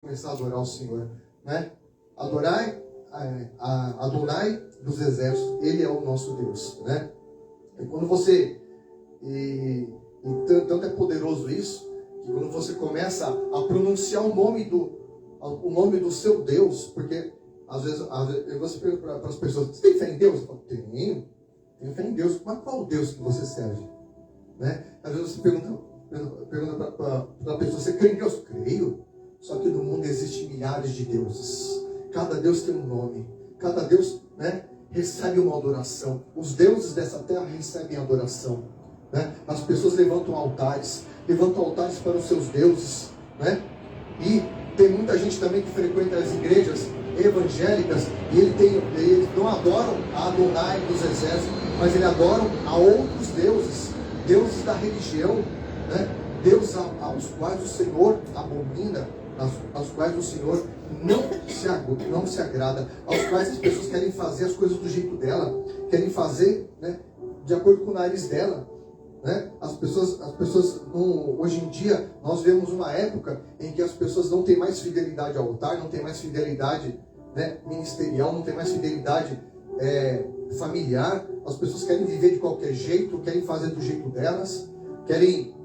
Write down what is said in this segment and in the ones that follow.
começar a adorar o Senhor, né? Adorai, Adonai dos exércitos, Ele é o nosso Deus, né? E quando você, tanto é poderoso isso, que quando você começa a pronunciar o nome do seu Deus, porque às vezes você pergunta para as pessoas: você tem fé em Deus? Eu falo: tenho fé em Deus. Mas qual o Deus que você serve? Né? Às vezes você pergunta para a pessoa: você crê em Deus? Creio. Só que no mundo existem milhares de deuses. Cada Deus tem um nome. Cada Deus, né, recebe uma adoração. Os deuses dessa terra recebem adoração, né? As pessoas levantam altares para os seus deuses, né? E tem muita gente também que frequenta as igrejas evangélicas e eles não adoram a Adonai dos exércitos, mas eles adoram a outros deuses, deuses da religião, né? Deuses aos quais o Senhor abomina, aos quais o Senhor não se agrada, aos quais as pessoas querem fazer as coisas do jeito dela, querem fazer, né, de acordo com o nariz dela, né? As pessoas hoje em dia nós vemos uma época em que as pessoas não têm mais fidelidade ao altar, não têm mais fidelidade, né, ministerial, não tem mais fidelidade familiar. As pessoas querem viver de qualquer jeito, querem fazer do jeito delas, querem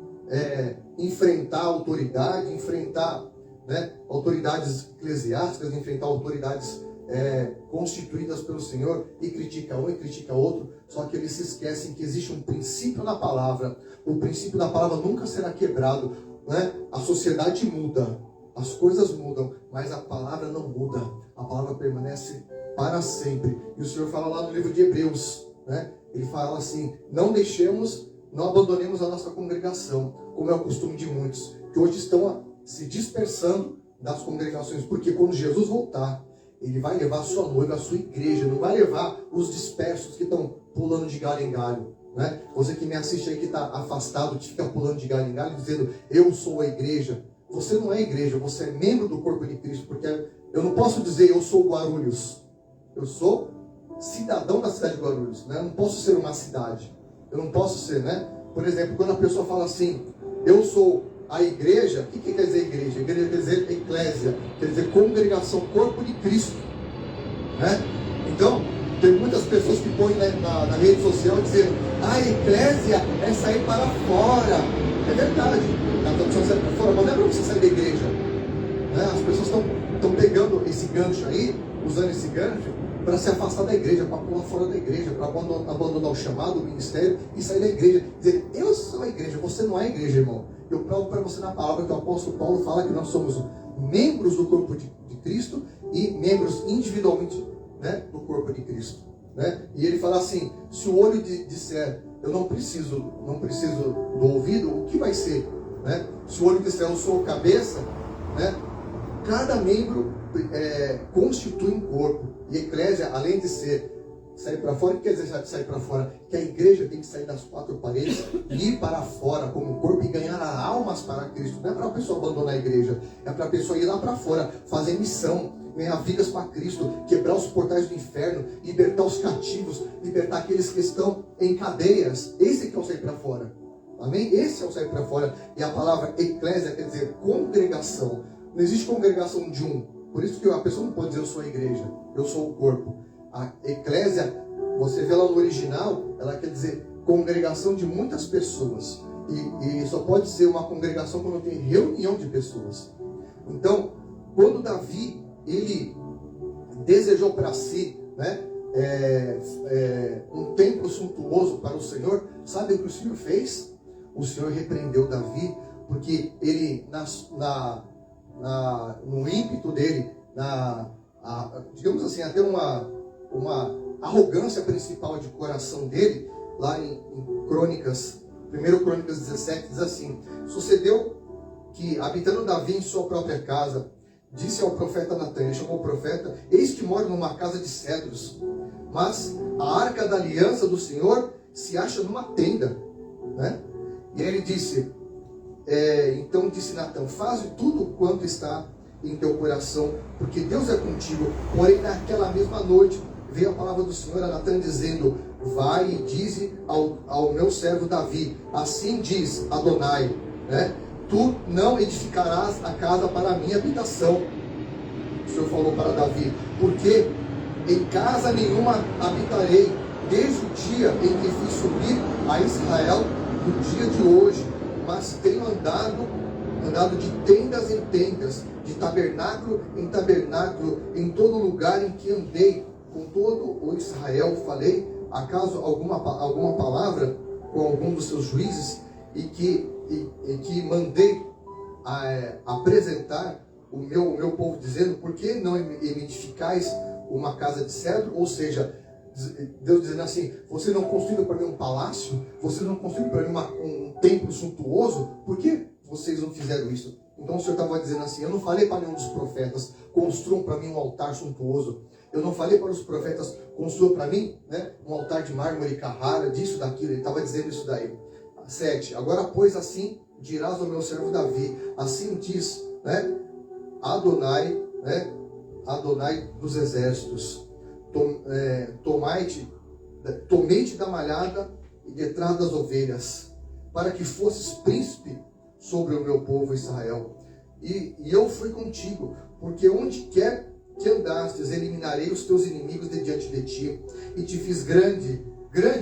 enfrentar a autoridade, enfrentar, né, autoridades eclesiásticas, enfrentar autoridades constituídas pelo Senhor, e critica um e critica outro. Só que eles se esquecem que existe um princípio na palavra. O princípio da palavra nunca será quebrado, né? A sociedade muda, as coisas mudam, mas a palavra não muda. A palavra permanece para sempre. E o Senhor fala lá no livro de Hebreus, né? Ele fala assim: não abandonemos a nossa congregação, como é o costume de muitos, que hoje estão se dispersando das congregações, porque quando Jesus voltar, Ele vai levar a sua noiva, a sua igreja, não vai levar os dispersos que estão pulando de galho em galho, né? Você que me assiste aí, que está afastado, que fica pulando de galho em galho, dizendo: eu sou a igreja. Você não é igreja, você é membro do corpo de Cristo, porque eu não posso dizer eu sou Guarulhos. Eu sou cidadão da cidade de Guarulhos, né? Eu não posso ser uma cidade. Eu não posso ser, né? Por exemplo, quando a pessoa fala assim: eu sou a igreja, o que quer dizer igreja? Igreja quer dizer eclésia, quer dizer congregação, corpo de Cristo, né? Então, tem muitas pessoas que põem na rede social dizendo: a eclésia é sair para fora. É verdade, na tradução sair para fora, mas não é para você sair da igreja, né? As pessoas estão pegando esse gancho aí, usando esse gancho para se afastar da igreja, para pular fora da igreja, para abandonar o chamado, o ministério e sair da igreja. Dizer: eu sou a igreja. Você não é a igreja, irmão. Eu provo para você na palavra que o apóstolo Paulo fala que nós somos membros do corpo de Cristo e membros individualmente, né, do corpo de Cristo, né? E ele fala assim: se o olho disser eu não preciso do ouvido, o que vai ser, né? Se o olho disser eu sou cabeça, né? Cada membro constitui um corpo. E eclésia, além de sair para fora, o que quer dizer sair para fora? Que a igreja tem que sair das quatro paredes e ir para fora como um corpo e ganhar almas para Cristo. Não é para a pessoa abandonar a igreja, é para a pessoa ir lá para fora, fazer missão, ganhar vidas para Cristo, quebrar os portais do inferno, libertar os cativos, libertar aqueles que estão em cadeias. Esse que é o sair para fora. Amém? Esse é o sair para fora. E a palavra eclésia quer dizer congregação. Não existe congregação de um. Por isso que a pessoa não pode dizer eu sou a igreja, eu sou o corpo. A eclésia, você vê lá no original, ela quer dizer congregação de muitas pessoas. E só pode ser uma congregação quando tem reunião de pessoas. Então, quando Davi, ele desejou para si, né, um templo suntuoso para o Senhor, sabe o que o Senhor fez? O Senhor repreendeu Davi, porque ele, no ímpeto dele, digamos assim, até uma arrogância principal de coração dele, lá em Crônicas, 1 Crônicas 17, diz assim: sucedeu que, habitando Davi em sua própria casa, disse ao profeta Natan, ele chamou o profeta: eis que moro numa casa de cedros, mas a arca da aliança do Senhor se acha numa tenda, né? E aí ele disse, então disse Natan: faze tudo quanto está em teu coração, porque Deus é contigo. Porém, naquela mesma noite veio a palavra do Senhor a Natan dizendo: vai e dize ao meu servo Davi, assim diz Adonai, né? tu não edificarás a casa para a minha habitação. O Senhor falou para Davi, porque em casa nenhuma habitarei, desde o dia em que fiz subir a Israel, no dia de hoje, mas tenho andado de tendas em tendas, de tabernáculo em tabernáculo, em todo lugar em que andei, com todo o Israel falei, acaso alguma palavra com algum dos seus juízes, e que mandei apresentar o meu povo, dizendo, por que não me edificais uma casa de cedro? Ou seja, Deus dizendo assim, você não construiu para mim um palácio, você não construiu para mim um templo suntuoso, por que vocês não fizeram isso? Então o Senhor estava dizendo assim, eu não falei para nenhum dos profetas, construam para mim um altar suntuoso. Eu não falei para os profetas, construam para mim, né, um altar de mármore e Carrara, disso, daquilo. Ele estava dizendo isso daí. 7. Agora, pois, assim dirás ao meu servo Davi, assim diz, né, Adonai, né, Adonai dos exércitos, tomei-te da malhada e detrás das ovelhas, para que fosses príncipe sobre o meu povo Israel. E eu fui contigo, porque onde quer que andastes, eliminarei os teus inimigos de diante de ti, e te fiz grande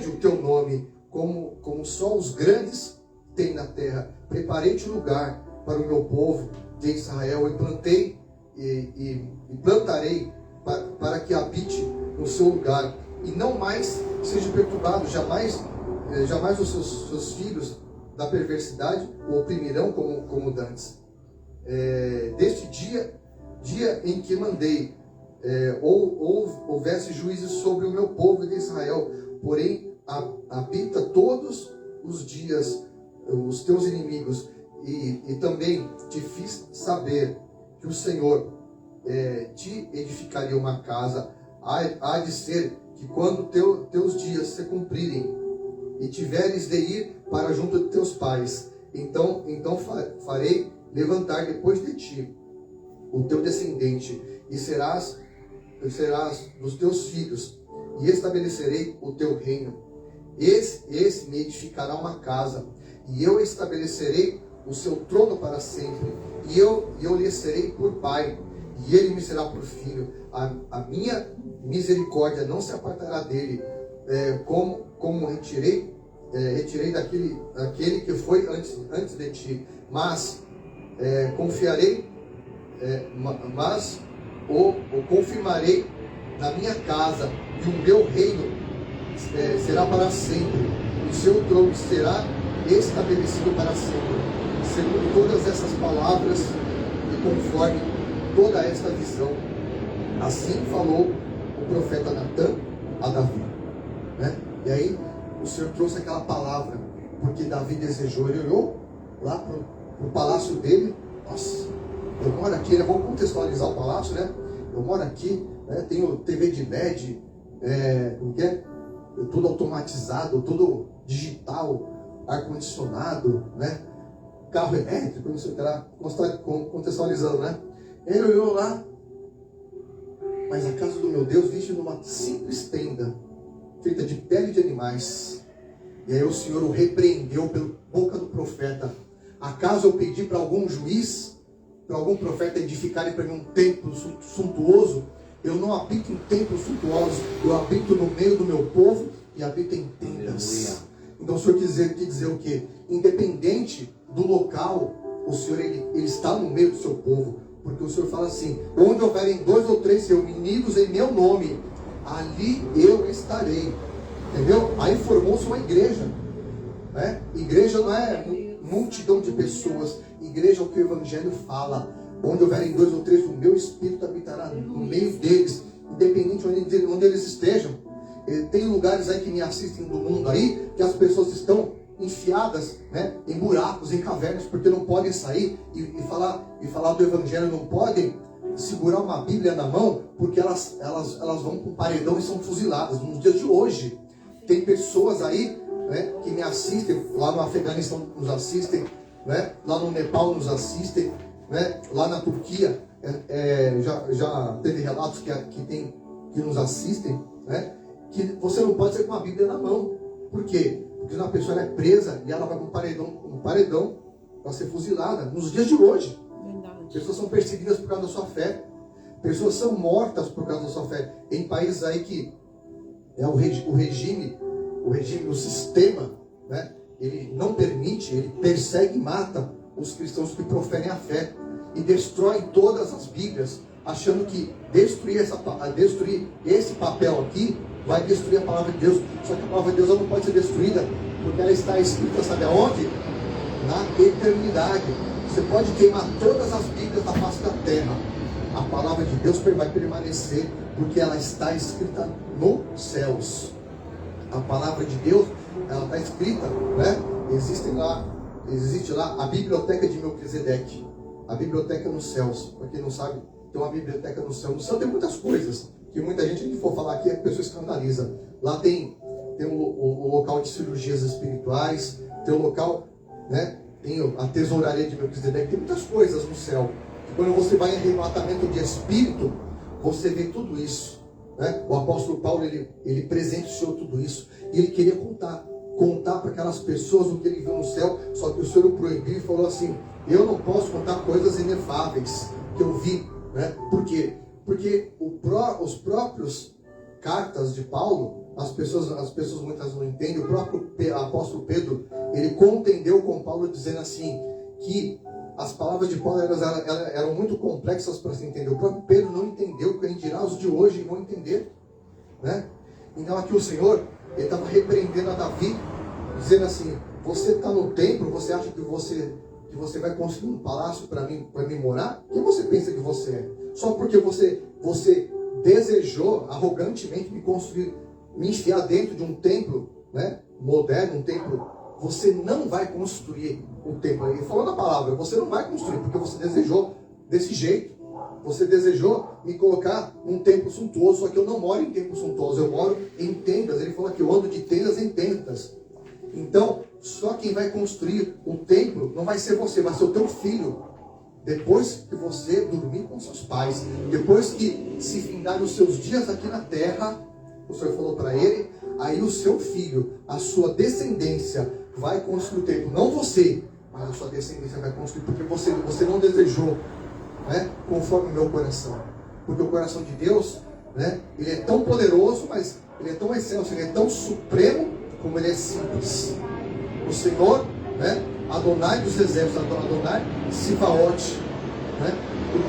o teu nome, como só os grandes têm na terra. Preparei-te lugar para o meu povo de Israel, e plantei e plantarei para que habite no seu lugar, e não mais seja perturbado, jamais os seus filhos da perversidade o oprimirão como dantes. Deste dia em que mandei, houvesse juízes sobre o meu povo de Israel, porém habita todos os dias os teus inimigos, e também te fiz saber que o Senhor te edificaria uma casa. Há de ser que quando teus dias se cumprirem e tiveres de ir para junto de teus pais, então farei levantar depois de ti o teu descendente, e serás dos teus filhos, e estabelecerei o teu reino. Esse me edificará uma casa, e eu estabelecerei o seu trono para sempre, e eu lhe serei por pai, e ele me será por filho. A minha misericórdia não se apartará dele, como retirei daquele que foi antes de ti, mas confiarei, mas o confirmarei na minha casa, e o meu reino será para sempre, o seu trono será estabelecido para sempre, segundo todas essas palavras e conforme toda esta visão. Assim falou o profeta Natã a Davi, né? E aí o Senhor trouxe aquela palavra, porque Davi desejou, ele olhou lá para o palácio dele. Nossa, eu moro aqui, né? Vamos contextualizar o palácio, né? Eu moro aqui, né? Tenho TV de LED, tudo automatizado, tudo digital, ar-condicionado, né? Carro elétrico, não sei o que lá, contextualizando, né? Ele olhou lá, mas a casa do meu Deus vive numa simples tenda, feita de pele de animais. E aí o Senhor o repreendeu pela boca do profeta. Acaso eu pedi para algum juiz, para algum profeta edificarem para mim um templo suntuoso? Eu não habito em templos suntuosos, eu habito no meio do meu povo e habito em tendas. Então o Senhor quis dizer o quê? Independente do local, o Senhor ele está no meio do seu povo, porque o Senhor fala assim: onde houverem 2 ou 3 reunidos em meu nome, ali eu estarei. Entendeu? Aí formou-se uma igreja, né? Igreja não é multidão de pessoas, igreja é o que o Evangelho fala. Onde houverem 2 ou 3, o meu Espírito habitará no meio deles, independente onde eles estejam. Tem lugares aí que me assistem do mundo aí, que as pessoas estão enfiadas, né, em buracos, em cavernas, porque não podem sair e falar do Evangelho, não podem segurar uma Bíblia na mão, porque elas vão para o paredão e são fuziladas. Nos dias de hoje, tem pessoas aí, né, que me assistem, lá no Afeganistão nos assistem, né, lá no Nepal nos assistem, né, lá na Turquia, já teve relatos que nos assistem, né, que você não pode ser com a Bíblia na mão. Por quê? Porque uma pessoa é presa e ela vai para um paredão para ser fuzilada nos dias de hoje. Verdade. Pessoas são perseguidas por causa da sua fé. Pessoas são mortas por causa da sua fé. Em países aí que o regime, o sistema, né, ele não permite, ele persegue e mata os cristãos que proferem a fé. E destrói todas as Bíblias, achando que destruir esse papel aqui vai destruir a palavra de Deus. Só que a palavra de Deus não pode ser destruída, porque ela está escrita, sabe aonde? Na eternidade. Você pode queimar todas as Bíblias da face da terra, a palavra de Deus vai permanecer, porque ela está escrita nos céus. A palavra de Deus, ela está escrita, né? Existe lá a biblioteca de Melquisedeque, a biblioteca nos céus. Para quem não sabe, tem uma biblioteca no céu. No céu tem muitas coisas que muita gente, se for falar aqui, a pessoa escandaliza. Lá tem o local de cirurgias espirituais, tem o local, né? Tem a tesouraria de Melquisedeque, tem muitas coisas no céu. Quando você vai em arrebatamento de espírito, você vê tudo isso, né? O apóstolo Paulo, ele presenciou tudo isso. E ele queria contar para aquelas pessoas o que ele viu no céu. Só que o Senhor o proibiu e falou assim: eu não posso contar coisas inefáveis que eu vi, né? Por quê? Porque os próprios cartas de Paulo, as pessoas muitas não entendem. O próprio apóstolo Pedro, ele contendeu com Paulo dizendo assim, que as palavras de Paulo eram muito complexas para se entender. O próprio Pedro não entendeu, quem dirá os de hoje vão entender, né? Então aqui o Senhor, ele estava repreendendo a Davi, dizendo assim: você está no templo, você acha que você vai construir um palácio para mim morar? Quem você pensa que você é? Só porque você desejou arrogantemente me enfiar dentro de um templo, né, moderno, um templo, você não vai construir o templo. Ele falou na palavra, você não vai construir, porque você desejou desse jeito. Você desejou me colocar num templo suntuoso, só que eu não moro em templo suntuoso, eu moro em tendas. Ele falou que eu ando de tendas em tendas. Então, só quem vai construir o templo não vai ser você, vai ser o teu filho. Depois que você dormir com seus pais, depois que se findarem os seus dias aqui na terra, o Senhor falou para ele, aí o seu filho, a sua descendência vai construir o templo. Não você, mas a sua descendência vai construir, porque você não desejou, né, conforme o meu coração. Porque o coração de Deus, né, ele é tão poderoso, mas ele é tão excelso, ele é tão supremo, como ele é simples. O Senhor, né, Adonai dos exércitos, Adonai Sivaote, né,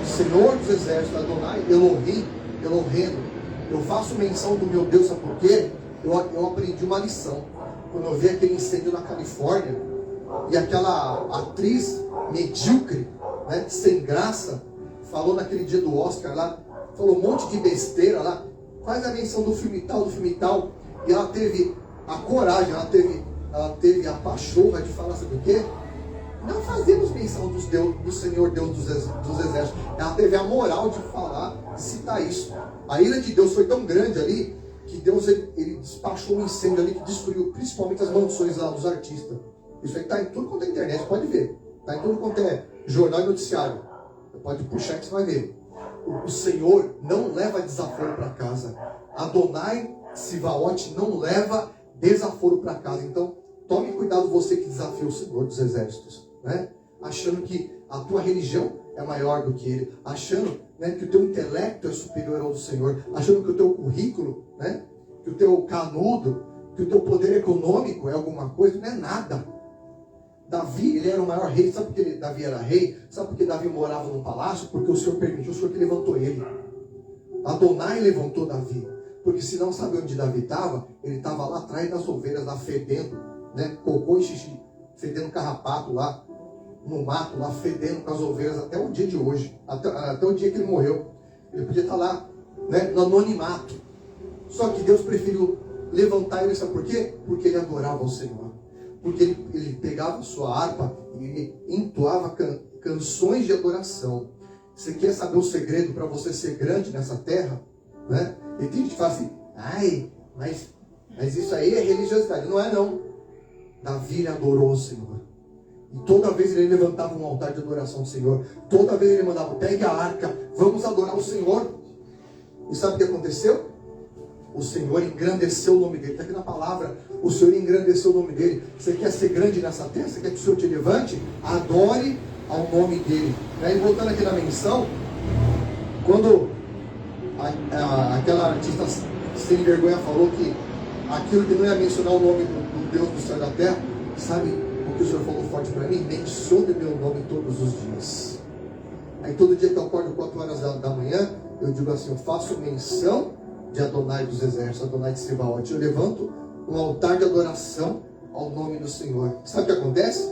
o Senhor dos exércitos, Adonai Elohim, Eloheno. Eu faço menção do meu Deus, sabe por quê? Eu aprendi uma lição. Quando eu vi aquele incêndio na Califórnia, e aquela atriz medíocre, né, sem graça, falou naquele dia do Oscar lá, falou um monte de besteira lá, faz a menção do filme tal, e ela teve a coragem, ela teve a pachorra de falar, sabe o quê? Não fazemos menção do Senhor Deus dos exércitos. Ela teve a moral de falar, de citar isso. A ira de Deus foi tão grande ali, que Deus ele despachou um incêndio ali que destruiu principalmente as mansões lá dos artistas. Isso aí está em tudo quanto é internet, pode ver. Está em tudo quanto é jornal e noticiário. Você pode puxar que você vai ver. O Senhor não leva desaforo para casa. Adonai Sivaote não leva desaforo para casa. Então, tome cuidado você que desafia o Senhor dos exércitos, né? Achando que a tua religião é maior do que ele, achando, né, que o teu intelecto é superior ao do Senhor, achando que o teu currículo, né, que o teu canudo, que o teu poder econômico é alguma coisa. Não é nada. Davi, ele era o maior rei. Sabe por que Davi era rei? Sabe por que Davi morava no palácio? Porque o Senhor permitiu, o Senhor que levantou ele. Adonai levantou Davi. Porque senão, sabe onde Davi estava? Ele estava lá atrás das ovelhas, lá fedendo, né, cocô e xixi, fedendo carrapato lá, no mato, lá fedendo com as ovelhas até o dia de hoje, até o dia que ele morreu. Ele podia estar lá, né, no anonimato. Só que Deus preferiu levantar ele, sabe por quê? Porque ele adorava o Senhor. Porque ele pegava a sua harpa e ele entoava canções de adoração. Você quer saber o segredo para você ser grande nessa terra? Né? E tem gente que fala assim, ai, mas isso aí é religiosidade. Não é não. Davi, ele adorou o Senhor. E toda vez ele levantava um altar de adoração ao Senhor. Toda vez ele mandava, pegue a arca, vamos adorar o Senhor. E sabe o que aconteceu? O Senhor engrandeceu o nome dele. Está aqui na palavra. O Senhor engrandeceu o nome dele. Você quer ser grande nessa terra? Você quer que o Senhor te levante? Adore ao nome dele. E voltando aqui na menção, quando aquela artista sem vergonha falou que aquilo que não ia mencionar o nome do Deus do céu e da terra, sabe o que o Senhor falou forte para mim? Mencione meu nome todos os dias. Aí todo dia que eu acordo 4 horas da manhã, eu digo assim, eu faço menção de Adonai dos exércitos, Adonai de Sebaote. Eu levanto um altar de adoração ao nome do Senhor. Sabe o que acontece?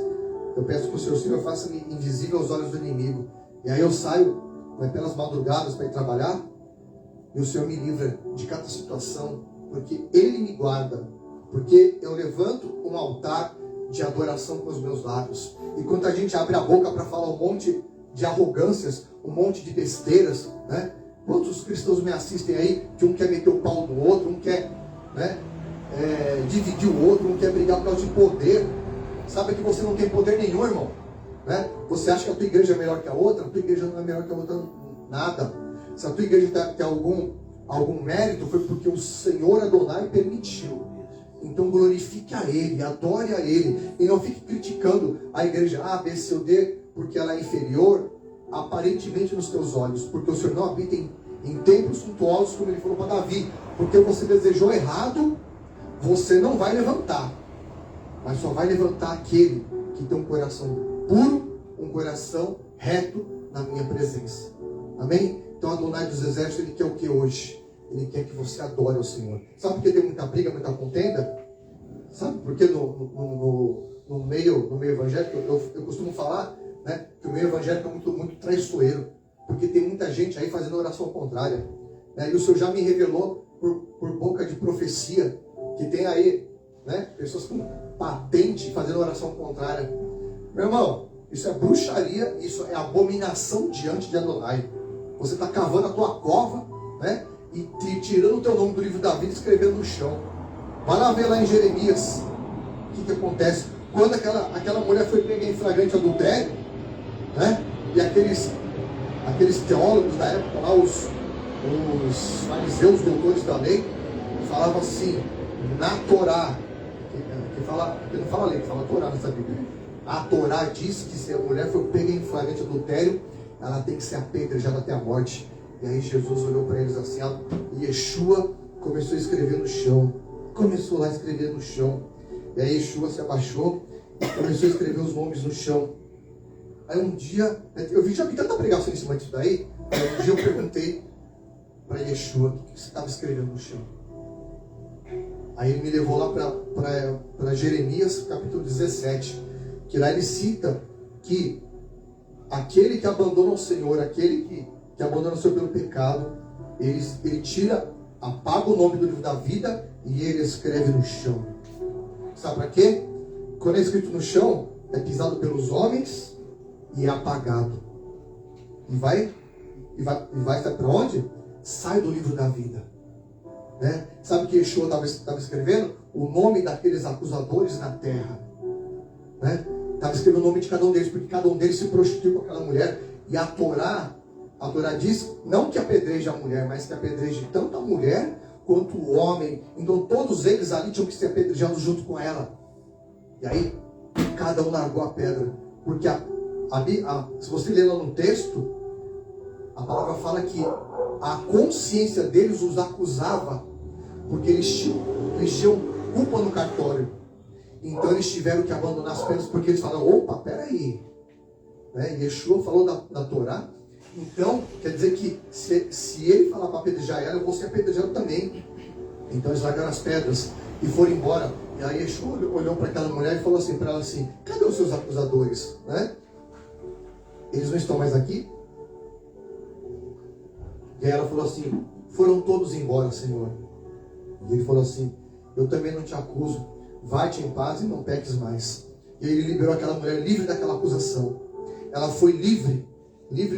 Eu peço que o Senhor faça-me invisível aos olhos do inimigo. E aí eu saio pelas madrugadas para ir trabalhar, e o Senhor me livra de cada situação, porque Ele me guarda, porque eu levanto um altar de adoração com os meus lábios. E quando a gente abre a boca para falar um monte de arrogâncias, um monte de besteiras, né? Quantos cristãos me assistem aí, que um quer meter o pau no outro, um quer dividir o outro, um quer brigar por causa de poder. Sabe que você não tem poder nenhum, irmão, né? Você acha que a tua igreja é melhor que a outra? A tua igreja não é melhor que a outra, nada. Se a tua igreja tem algum mérito, foi porque o Senhor Adonai permitiu. Então glorifique a Ele, adore a Ele, e não fique criticando a igreja A, B, C ou D, porque ela é inferior, aparentemente nos teus olhos, porque o Senhor não habita em templos suntuosos, como Ele falou para Davi, porque você desejou errado, você não vai levantar, mas só vai levantar aquele que tem um coração puro, um coração reto na minha presença. Amém? Então Adonai dos exércitos, Ele quer o que hoje? Ele quer que você adore ao Senhor. Sabe por que tem muita briga, muita contenda? Sabe por que no meio evangélico, eu costumo falar, né, que o meio evangélico é muito traiçoeiro, porque tem muita gente aí fazendo oração contrária, né, e o Senhor já me revelou por boca de profecia, que tem aí, né, pessoas com patente fazendo oração contrária. Meu irmão, isso é bruxaria, isso é abominação diante de Adonai. Você está cavando a tua cova, né, e tirando o teu nome do livro da vida e escrevendo no chão. Vai lá ver lá em Jeremias o que acontece. Quando aquela mulher foi pega em flagrante adultério, né? E aqueles teólogos da época lá, os fariseus, doutores da lei, falavam assim, na Torá, que não fala lei, que fala Torá nessa Bíblia. A Torá diz que se a mulher foi pega em flagrante adultério, ela tem que ser apedrejada até a morte. E aí Jesus olhou para eles assim, e Yeshua começou a escrever no chão. Começou lá a escrever no chão. E aí Yeshua se abaixou e começou a escrever os nomes no chão. Aí um dia, já vi tanta pregação em cima disso daí, aí um dia eu perguntei para Yeshua o que você estava escrevendo no chão. Aí ele me levou lá para Jeremias capítulo 17, que lá ele cita que aquele que abandona o Senhor, aquele que abandona o Senhor pelo pecado, ele tira, apaga o nome do livro da vida e ele escreve no chão. Sabe para quê? Quando é escrito no chão, é pisado pelos homens e é apagado. E vai sabe para onde? Sai do livro da vida. Né? Sabe o que Yeshua estava escrevendo? O nome daqueles acusadores na terra. Né? Estava escrevendo o nome de cada um deles, porque cada um deles se prostituiu com aquela mulher. E a Torá diz, não que apedreje a mulher, mas que apedreje tanto a mulher quanto o homem. Então todos eles ali tinham que ser apedrejados junto com ela. E aí, cada um largou a pedra. Porque se você ler lá no texto, a palavra fala que a consciência deles os acusava, porque eles tinham culpa no cartório. Então eles tiveram que abandonar as penas, porque eles falaram, opa, peraí. Né? Yeshua falou da Torá. Então, quer dizer que se ele falar para apedrejar ela, eu vou ser apedrejado também. Então eles largaram as pedras e foram embora. E aí Yeshua olhou para aquela mulher e falou assim para ela assim, cadê os seus acusadores? Né? Eles não estão mais aqui? E aí ela falou assim, foram todos embora, Senhor. E ele falou assim, eu também não te acuso, vai-te em paz e não peques mais. E ele liberou aquela mulher livre daquela acusação. Ela foi livre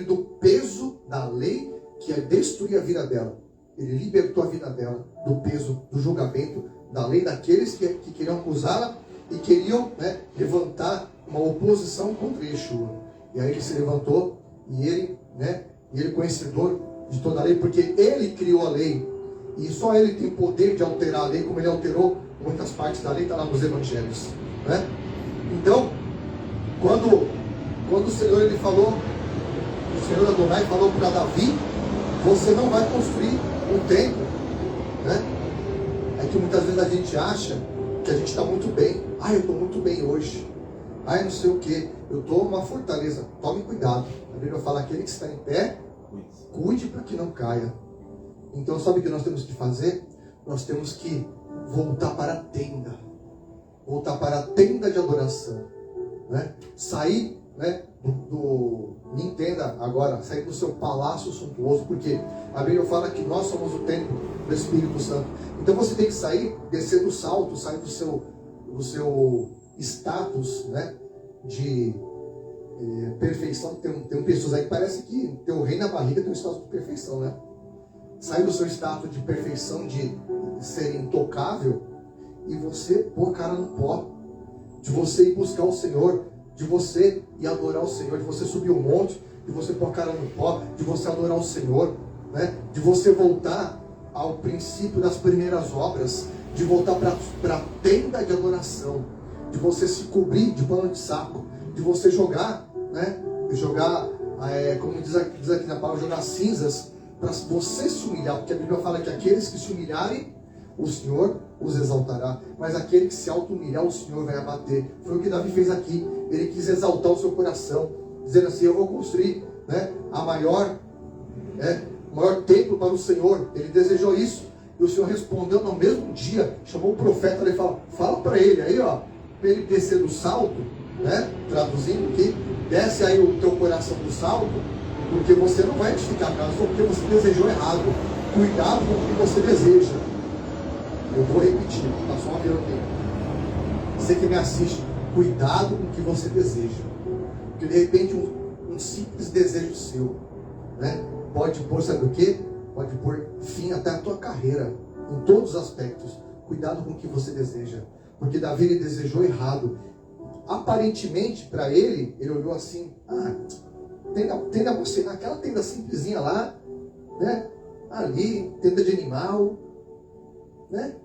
do peso da lei que ia destruir a vida dela. Ele libertou a vida dela do peso, do julgamento, da lei daqueles que queriam acusá-la e queriam, né, levantar uma oposição contra Yeshua. E aí ele se levantou e ele conhecedor de toda a lei, porque ele criou a lei. E só ele tem poder de alterar a lei, como ele alterou muitas partes da lei, está lá nos evangelhos, né? Então, quando o Senhor ele falou, o Senhor Adonai falou para Davi, você não vai construir um templo, né? É que muitas vezes a gente acha que a gente está muito bem. Eu estou muito bem hoje. Não sei o que. Eu estou numa fortaleza. Tome cuidado. A Bíblia fala, aquele que está em pé, cuide para que não caia. Então sabe o que nós temos que fazer? Nós temos que voltar para a tenda. Voltar para a tenda de adoração, né? Sair, né, me entenda agora, sair do seu palácio suntuoso, porque a Bíblia fala que nós somos o templo do Espírito Santo. Então você tem que sair, descer do salto, sair do seu status, né, de perfeição. Tem pessoas aí que parece que tem o rei na barriga, tem um status de perfeição, né? Sair do seu status de perfeição, de ser intocável, e você pôr a cara no pó, de você ir buscar o Senhor, de você ir adorar o Senhor, de você subir o monte, de você pôr a cara no pó, de você adorar o Senhor, né? De você voltar ao princípio das primeiras obras, de voltar para a tenda de adoração, de você se cobrir de pano de saco, de você jogar, né? Como diz aqui na palavra, jogar cinzas, para você se humilhar, porque a Bíblia fala que aqueles que se humilharem, o Senhor os exaltará, mas aquele que se auto-humilhar, o Senhor vai abater. Foi o que Davi fez aqui. Ele quis exaltar o seu coração, dizendo assim, eu vou construir, né, o maior templo para o Senhor. Ele desejou isso, e o Senhor respondeu no mesmo dia, chamou o profeta e falou, fala para ele aí, ó, para ele descer do salto, né, traduzindo aqui, desce aí o teu coração do salto, porque você não vai edificar a casa, porque você desejou errado. Cuidado com o que você deseja. Eu vou repetir, está só um avião aqui. Você que me assiste, cuidado com o que você deseja. Porque de repente um simples desejo seu, né, pode pôr, sabe o quê? Pode pôr fim até a tua carreira, em todos os aspectos. Cuidado com o que você deseja. Porque Davi ele desejou errado. Aparentemente, para ele olhou assim, tenda você, aquela tenda simplesinha lá, né? Ali, tenda de animal, né?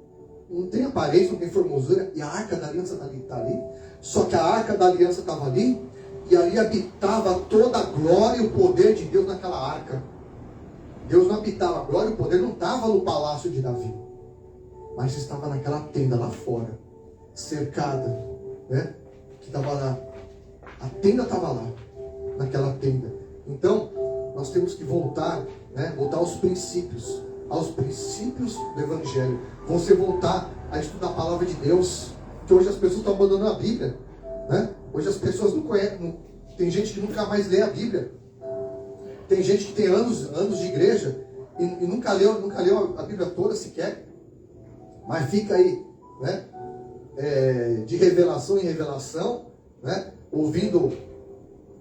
Não tem aparência, não tem formosura, e a arca da aliança está ali. Só que a arca da aliança estava ali, e ali habitava toda a glória e o poder de Deus naquela arca. Deus não habitava, a glória e o poder não estava no palácio de Davi, mas estava naquela tenda lá fora, cercada, né? Que estava lá. A tenda estava lá, naquela tenda. Então, nós temos que voltar, né? Voltar aos princípios do Evangelho. Você voltar a estudar a palavra de Deus, que hoje as pessoas estão abandonando a Bíblia, né? Hoje as pessoas não conhecem, tem gente que nunca mais lê a Bíblia, tem gente que tem anos de igreja e nunca leu a Bíblia toda sequer, mas fica aí, né? De revelação em revelação, né? Ouvindo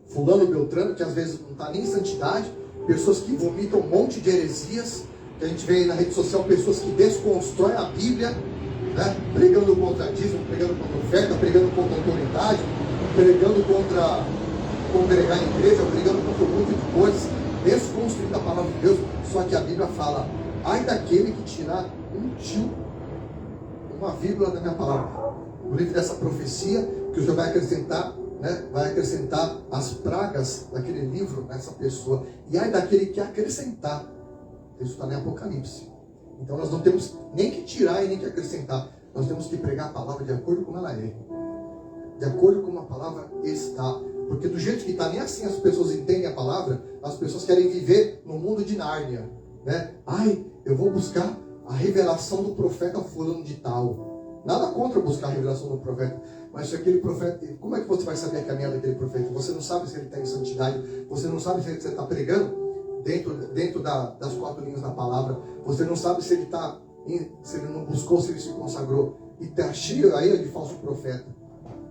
fulano Beltrano, que às vezes não está nem em santidade, pessoas que vomitam um monte de heresias, que a gente vê aí na rede social, pessoas que desconstroem a Bíblia, né? Pregando contra dízimo, pregando contra oferta, pregando contra autoridade, pregando contra congregar em igreja, pregando contra um monte de coisas, desconstruindo a palavra de Deus. Só que a Bíblia fala, ai daquele que tirar uma vírgula da minha palavra. No livro dessa profecia, que o Senhor vai acrescentar, né? Vai acrescentar as pragas daquele livro nessa pessoa. E ai daquele que acrescentar. Isso está em Apocalipse. Então nós não temos nem que tirar e nem que acrescentar. Nós temos que pregar a palavra de acordo com ela é. De acordo com como a palavra está. Porque do jeito que está, nem assim as pessoas entendem a palavra. As pessoas querem viver no mundo de Nárnia, né? Eu vou buscar a revelação do profeta fulano de tal. Nada contra buscar a revelação do profeta. Mas se aquele profeta, como é que você vai saber a caminhada daquele profeta? Você não sabe se ele está em santidade. Você não sabe se ele está pregando dentro das 4 linhas da palavra. Você não sabe se ele não buscou, se ele se consagrou. E está cheio aí de falso profeta,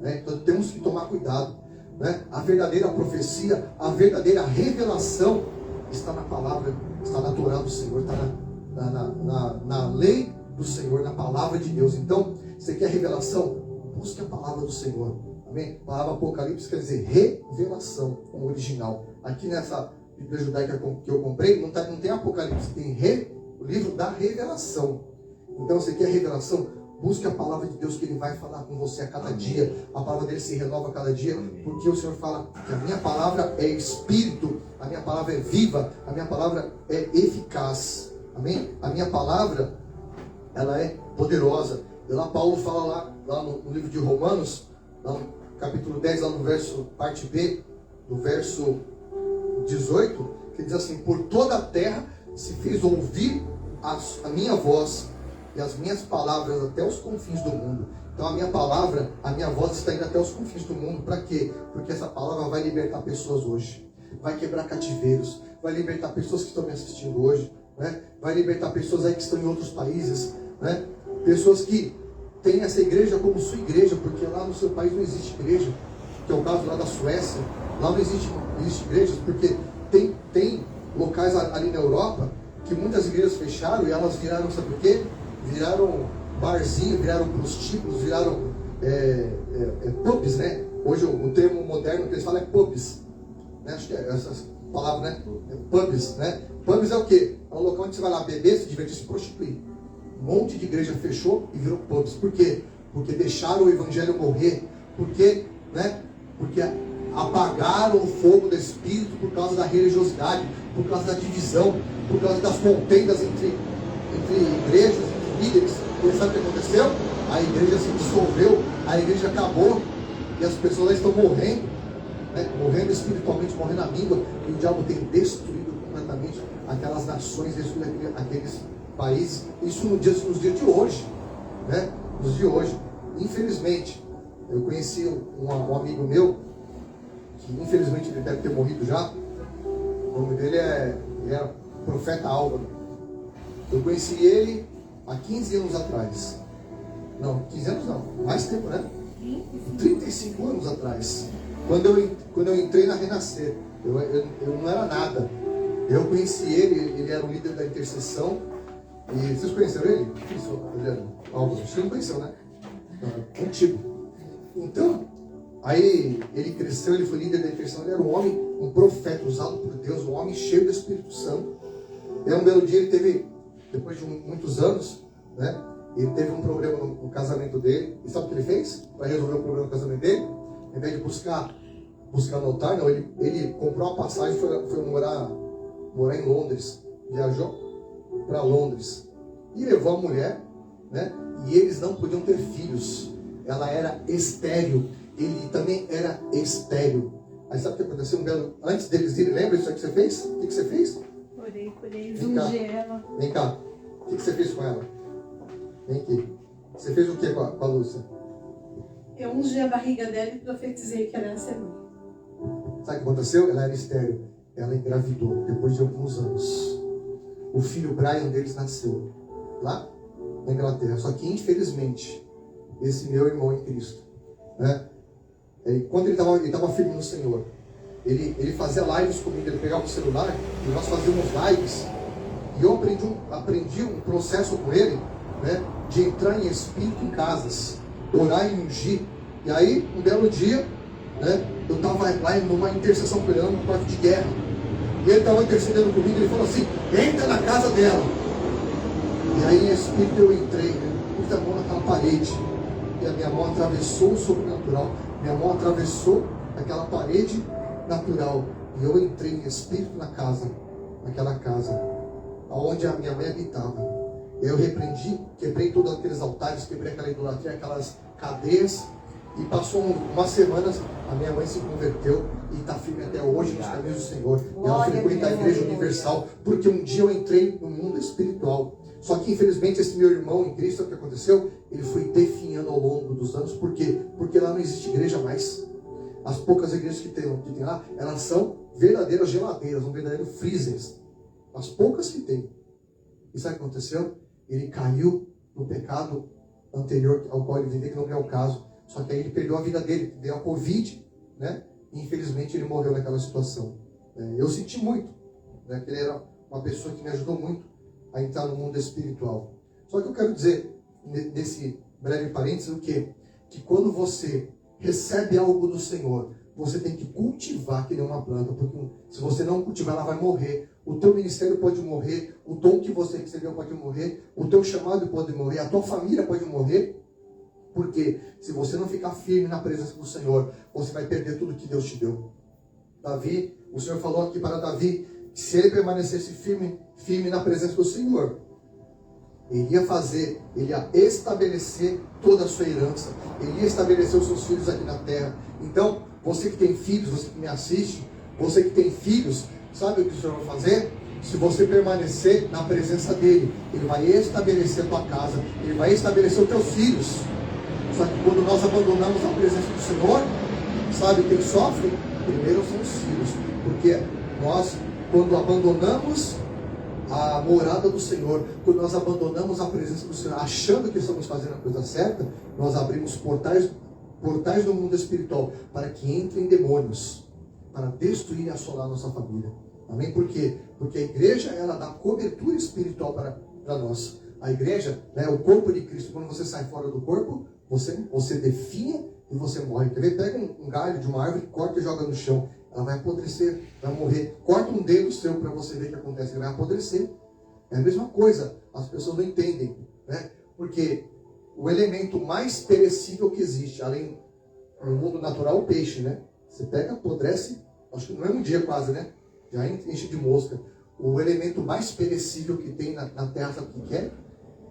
né? Então temos que tomar cuidado, né? A verdadeira profecia, a verdadeira revelação está na palavra, está na Torá do Senhor, está na lei do Senhor, na palavra de Deus. Então, você quer revelação? Busque a palavra do Senhor. Amém? A palavra Apocalipse quer dizer revelação, como original. Aqui nessa Bíblia judaica que eu comprei, não tem Apocalipse, tem livro da revelação. Então, você quer revelação? Busque a palavra de Deus, que Ele vai falar com você a cada dia. A palavra dele se renova a cada dia, porque o Senhor fala que a minha palavra é espírito, a minha palavra é viva, a minha palavra é eficaz. Amém? A minha palavra, ela é poderosa. E lá Paulo fala lá no livro de Romanos, lá no capítulo 10, lá no verso, parte B, do verso 18, que diz assim: por toda a terra se fez ouvir a minha voz e as minhas palavras até os confins do mundo. Então a minha palavra, a minha voz está indo até os confins do mundo. Para quê? Porque essa palavra vai libertar pessoas hoje, vai quebrar cativeiros, vai libertar pessoas que estão me assistindo hoje, né? Vai libertar pessoas aí que estão em outros países, né? Pessoas que têm essa igreja como sua igreja, porque lá no seu país não existe igreja, que é o caso lá da Suécia. Lá não existe igrejas, porque tem locais ali na Europa que muitas igrejas fecharam e elas viraram, sabe o quê? Viraram barzinho, viraram prostíbulos, viraram pubs, né? Hoje o termo moderno que eles falam é pubs, né? Acho que é essa palavra, né? Pubs, né? Pubs é o quê? É um local onde você vai lá beber, se divertir, se prostituir. Um monte de igreja fechou e virou pubs. Por quê? Porque deixaram o evangelho morrer. Porque, né? Porque apagaram o fogo do Espírito por causa da religiosidade, por causa da divisão, por causa das contendas entre igrejas, entre líderes. E sabe o que aconteceu? A igreja se dissolveu, a igreja acabou e as pessoas estão morrendo, né? Morrendo espiritualmente, morrendo na língua, e o diabo tem destruído completamente aquelas nações, destruído aqueles países. Isso nos dias de hoje, né? Nos dias de hoje. Infelizmente, eu conheci um amigo meu, que infelizmente ele deve ter morrido já. O nome dele era Profeta Álvaro. Eu conheci ele há 15 anos atrás. Não, 15 anos não, mais tempo, né? 35 anos atrás. Quando eu entrei na Renascer, eu não era nada. Eu conheci ele era o líder da intercessão. E vocês conheceram ele? Isso, Adriano? Álvaro, você não conheceu, né? Não, antigo. Então, aí ele cresceu, ele foi líder da intercessão, ele era um homem, um profeta usado por Deus, um homem cheio do Espírito Santo. E um belo dia ele teve, depois de muitos anos, né? Ele teve um problema no casamento dele. E sabe o que ele fez para resolver o problema no casamento dele? Ao invés de buscar no altar, não, ele comprou a passagem e foi morar em Londres. Viajou para Londres e levou a mulher, né? E eles não podiam ter filhos. Ela era estéril. Ele também era estéril. Aí sabe o que aconteceu? Antes deles irem, lembra isso aí que você fez? O que você fez? Orei por eles, ungi ela. Vem cá. O que você fez com ela? Vem aqui. Você fez o que com a Lúcia? Eu ungi a barriga dela e profetizei que ela ia ser mãe. Sabe o que aconteceu? Ela era estéril. Ela engravidou depois de alguns anos. O filho Brian deles nasceu lá na Inglaterra. Só que infelizmente, esse meu irmão em Cristo, né? Quando ele estava firme no Senhor, ele fazia lives comigo, ele pegava o celular e nós fazíamos lives. E eu aprendi um processo com ele, né, de entrar em espírito em casas, orar e ungir. E aí, um belo dia, né, eu estava lá numa intercessão com ele, num quarto de guerra. E ele estava intercedendo comigo, ele falou assim: entra na casa dela. E aí, em espírito, eu entrei, pus a mão naquela parede. E a minha mão atravessou o sobrenatural. Minha mão atravessou aquela parede natural. E eu entrei em espírito naquela casa, onde a minha mãe habitava. Eu repreendi, quebrei todos aqueles altares, quebrei aquela idolatria, aquelas cadeias. E passou umas semanas, a minha mãe se converteu e está firme até hoje nos caminhos do Senhor. E ela frequenta a Igreja Universal, porque um dia eu entrei no mundo espiritual. Só que infelizmente esse meu irmão em Cristo, o que aconteceu? Ele foi definhando ao longo dos anos. Por quê? Porque lá não existe igreja mais. As poucas igrejas que tem lá, elas são verdadeiras geladeiras, um verdadeiro freezers. As poucas que tem. E sabe o que aconteceu? Ele caiu no pecado anterior ao qual ele vivia, que não é o caso. Só que aí ele perdeu a vida dele, deu a Covid, né? E infelizmente ele morreu naquela situação. Eu senti muito, né? Que ele era uma pessoa que me ajudou muito a entrar no mundo espiritual. Só que eu quero dizer, nesse breve parênteses, o quê? Que quando você recebe algo do Senhor, você tem que cultivar que nem uma planta, porque se você não cultivar, ela vai morrer. o teu ministério pode morrer, o dom que você recebeu pode morrer, o teu chamado pode morrer, a tua família pode morrer. Porque se você não ficar firme na presença do Senhor, você vai perder tudo que Deus te deu. Davi, o Senhor falou aqui para Davi, que se ele permanecesse firme na presença do Senhor, ele ia estabelecer toda a sua herança, ele ia estabelecer os seus filhos aqui na terra. Então, você que tem filhos, você que me assiste, você que tem filhos, sabe o que o Senhor vai fazer? Se você permanecer na presença dele, ele vai estabelecer a tua casa, ele vai estabelecer os teus filhos. Só que quando nós abandonamos a presença do Senhor, sabe quem sofre? Primeiro são os filhos. Porque nós, quando abandonamos a morada do Senhor, quando nós abandonamos a presença do Senhor, achando que estamos fazendo a coisa certa, nós abrimos portais do mundo espiritual para que entrem demônios, para destruir e assolar a nossa família. Amém? Por quê? Porque a igreja, ela dá cobertura espiritual para nós. A igreja, né, o corpo de Cristo, quando você sai fora do corpo, você definha e você morre. Quer ver? Pega um galho de uma árvore, corta e joga no chão. Ela vai apodrecer, vai morrer. Corta um dedo seu para você ver o que acontece. Ele vai apodrecer. É a mesma coisa. As pessoas não entendem, né? Porque o elemento mais perecível que existe, além no mundo natural, o peixe, né? Você pega, apodrece, acho que no mesmo dia quase, né? Já enche de mosca. O elemento mais perecível que tem na terra, sabe o que é?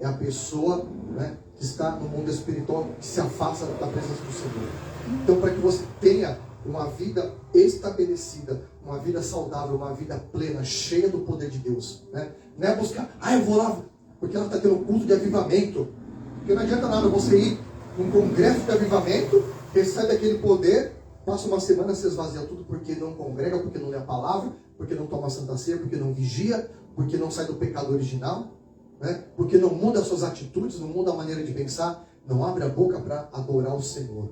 É a pessoa, né, que está no mundo espiritual, que se afasta da presença do Senhor. Então, para que você tenha uma vida estabelecida, uma vida saudável, uma vida plena, cheia do poder de Deus, né? Não é buscar, eu vou lá, porque ela está tendo um culto de avivamento. Porque não adianta nada você ir num congresso de avivamento, recebe aquele poder, passa uma semana, se esvazia tudo porque não congrega, porque não lê a palavra, porque não toma santa ceia, porque não vigia, porque não sai do pecado original, né? Porque não muda as suas atitudes, não muda a maneira de pensar, não abre a boca para adorar o Senhor.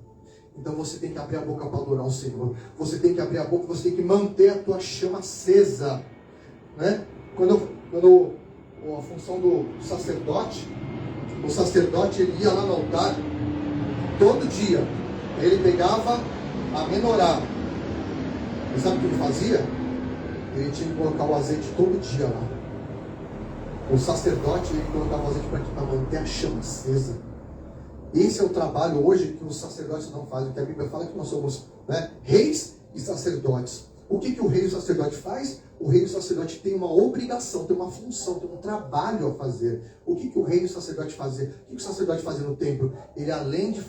Então você tem que abrir a boca para adorar o Senhor. Você tem que abrir a boca, você tem que manter a tua chama acesa, né? Quando a função do sacerdote, o sacerdote ele ia lá no altar todo dia. Ele pegava a menorá. E sabe o que ele fazia? Ele tinha que colocar o azeite todo dia lá. O sacerdote, ele colocava o azeite para manter a chama acesa. Esse é o trabalho hoje que os sacerdotes não fazem. Porque a Bíblia fala que nós somos, né, reis e sacerdotes. O que o rei e o sacerdote faz? O rei e o sacerdote tem uma obrigação, tem uma função, tem um trabalho a fazer. O que o rei e o sacerdote fazem? O que o sacerdote fazia no templo? Ele, além de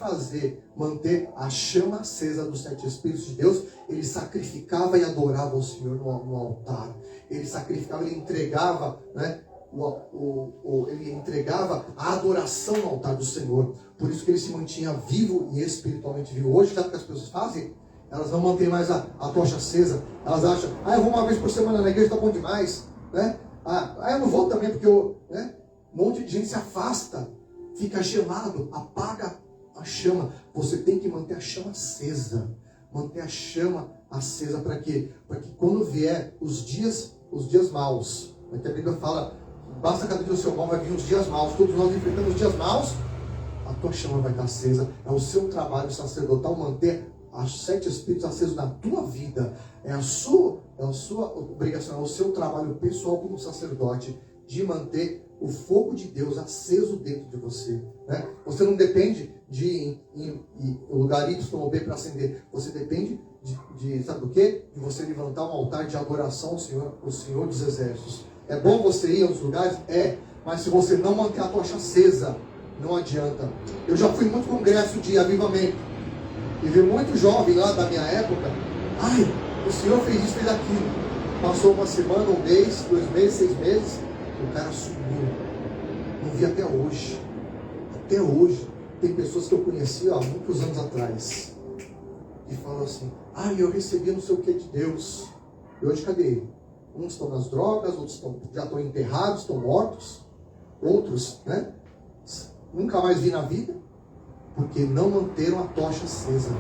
manter a chama acesa dos 7 Espíritos de Deus, ele sacrificava e adorava o Senhor no altar. Ele sacrificava, ele entregava, né, ele entregava a adoração no altar do Senhor. Por isso que ele se mantinha vivo e espiritualmente vivo. Hoje, sabe o que as pessoas fazem? Elas não mantêm mais a tocha acesa. Elas acham, eu vou uma vez por semana na igreja, está bom demais, né? Eu não vou também porque né? Um monte de gente se afasta, fica gelado, apaga a chama. Você tem que manter a chama acesa. Manter a chama acesa para quê? Para que quando vier os dias maus, porque a Bíblia fala, basta cada dia o seu mal, vai vir os dias maus. Todos nós enfrentamos os dias maus, a tua chama vai estar acesa. É o seu trabalho sacerdotal manter os 7 Espíritos acesos na tua vida. É a sua obrigação, é o seu trabalho pessoal como sacerdote de manter o fogo de Deus aceso dentro de você, né? Você não depende de ir em lugar Y ou B para acender. Você depende de sabe o quê? De você levantar um altar de adoração ao Senhor, o Senhor dos Exércitos. É bom você ir aos lugares? É. Mas se você não manter a tocha acesa, não adianta. Eu já fui em muito congresso de avivamento e vi muito jovem lá da minha época. O Senhor fez isso, fez aquilo. Passou uma semana, um mês, 2 meses, 6 meses, o cara sumiu. Não vi até hoje. Até hoje. Tem pessoas que eu conheci há muitos anos atrás que falam assim, eu recebi não sei o que de Deus. E hoje cadê ele? Uns estão nas drogas, outros já estão enterrados, estão mortos. Outros, né, nunca mais vi na vida, porque não manteram a tocha acesa.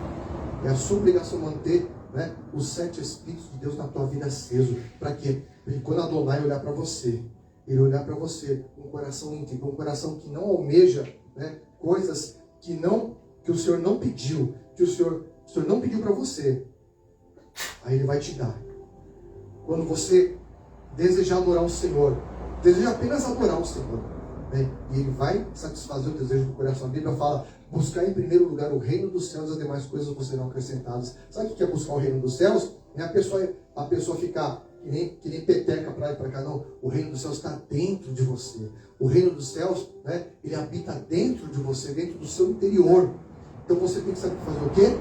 É a sua obrigação manter, né, os 7 Espíritos de Deus na tua vida aceso. Para quê? Porque quando Adonai olhar para você, ele olhar para você com um coração íntegro, um coração que não almeja, né, coisas que o Senhor não pediu, que o Senhor não pediu para você, aí ele vai te dar. Quando você desejar adorar o Senhor, deseja apenas adorar o Senhor, né? E Ele vai satisfazer o desejo do coração. A Bíblia fala, buscar em primeiro lugar o reino dos céus e as demais coisas vos serão acrescentadas. Sabe o que é buscar o reino dos céus? Não é a pessoa ficar que nem peteca para lá e para cá, não. O reino dos céus está dentro de você. O reino dos céus, né, ele habita dentro de você, dentro do seu interior. Então você tem que saber fazer o quê?